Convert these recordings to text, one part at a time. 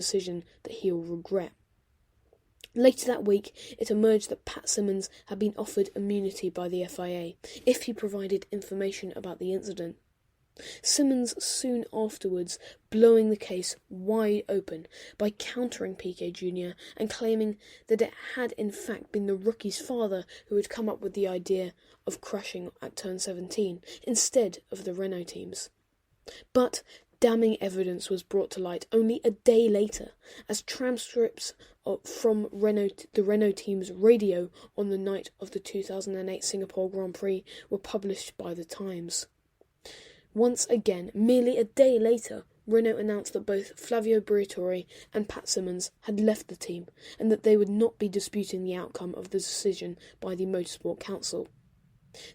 decision that he'll regret. Later that week, it emerged that Pat Symonds had been offered immunity by the FIA if he provided information about the incident. Symonds soon afterwards blowing the case wide open by countering Piquet Jr. and claiming that it had in fact been the rookie's father who had come up with the idea of crashing at turn 17 instead of the Renault teams. But damning evidence was brought to light only a day later as transcripts from the Renault team's radio on the night of the 2008 Singapore Grand Prix were published by The Times. Once again, merely a day later, Renault announced that both Flavio Briatore and Pat Symonds had left the team and that they would not be disputing the outcome of the decision by the Motorsport Council.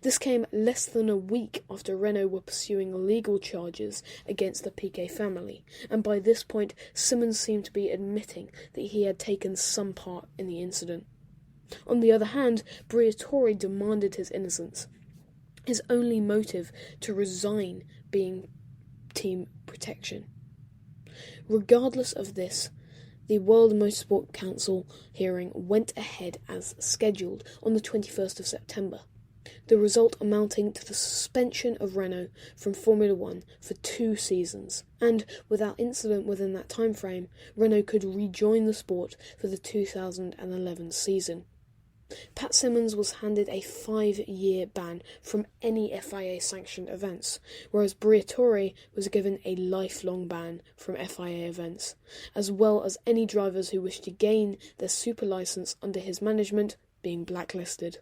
This came less than a week after Renault were pursuing legal charges against the Piquet family, and by this point Symonds seemed to be admitting that he had taken some part in the incident. On the other hand, Briatore demanded his innocence, his only motive to resign being team protection. Regardless of this, the World Motorsport Council hearing went ahead as scheduled on the 21st of September, the result amounting to the suspension of Renault from Formula 1 for 2 seasons, and without incident within that time frame, Renault could rejoin the sport for the 2011 season. Pat Symonds was handed a 5-year ban from any FIA-sanctioned events, whereas Briatore was given a lifelong ban from FIA events, as well as any drivers who wished to gain their super licence under his management being blacklisted.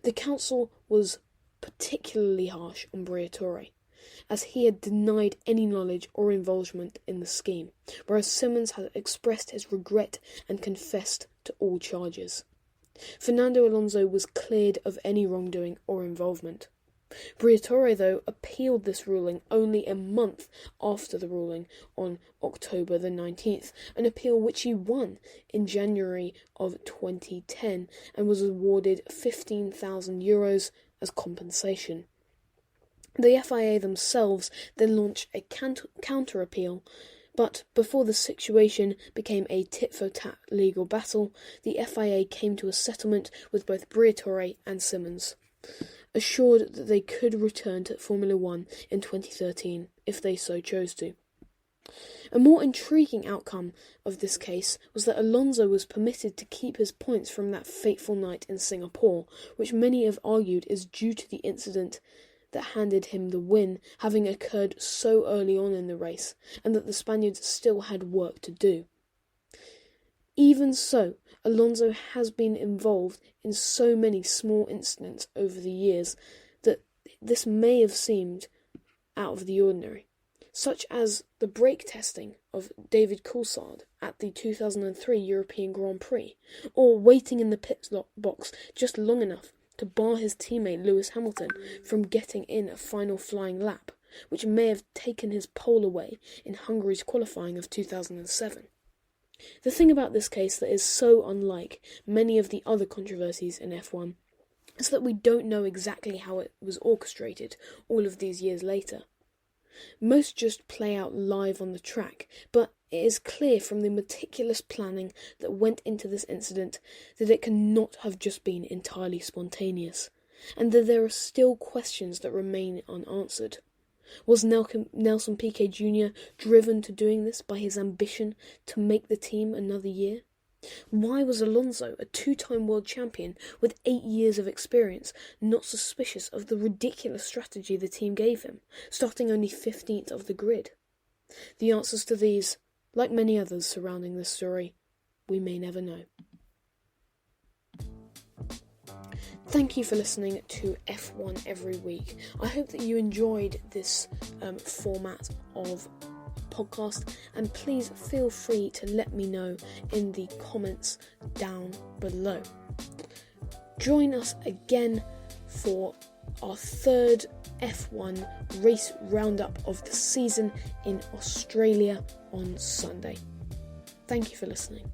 The council was particularly harsh on Briatore, as he had denied any knowledge or involvement in the scheme, whereas Symonds had expressed his regret and confessed to all charges. Fernando Alonso was cleared of any wrongdoing or involvement. Briatore, though, appealed this ruling only a month after the ruling on October the 19th, an appeal which he won in January of 2010 and was awarded €15,000 as compensation. The FIA themselves then launched a counter-appeal, but before the situation became a tit-for-tat legal battle, the FIA came to a settlement with both Briatore and Symonds, assured that they could return to Formula 1 in 2013 if they so chose to. A more intriguing outcome of this case was that Alonso was permitted to keep his points from that fateful night in Singapore, which many have argued is due to the incident that handed him the win having occurred so early on in the race, and that the Spaniards still had work to do. Even so, Alonso has been involved in so many small incidents over the years that this may have seemed out of the ordinary, such as the brake testing of David Coulthard at the 2003 European Grand Prix, or waiting in the pit box just long enough to bar his teammate Lewis Hamilton from getting in a final flying lap, which may have taken his pole away in Hungary's qualifying of 2007. The thing about this case that is so unlike many of the other controversies in F1 is that we don't know exactly how it was orchestrated all of these years later. Most just play out live on the track, but it is clear from the meticulous planning that went into this incident that it cannot have just been entirely spontaneous, and that there are still questions that remain unanswered. Was Nelson Piquet Jr. driven to doing this by his ambition to make the team another year? Why was Alonso, a 2-time world champion with 8 years of experience, not suspicious of the ridiculous strategy the team gave him, starting only 15th of the grid? The answers to these, like many others surrounding this story, we may never know. Thank you for listening to F1 Every Week. I hope that you enjoyed this format of podcast, and please feel free to let me know in the comments down below. Join us again for our 3rd F1 race roundup of the season in Australia on Sunday. Thank you for listening.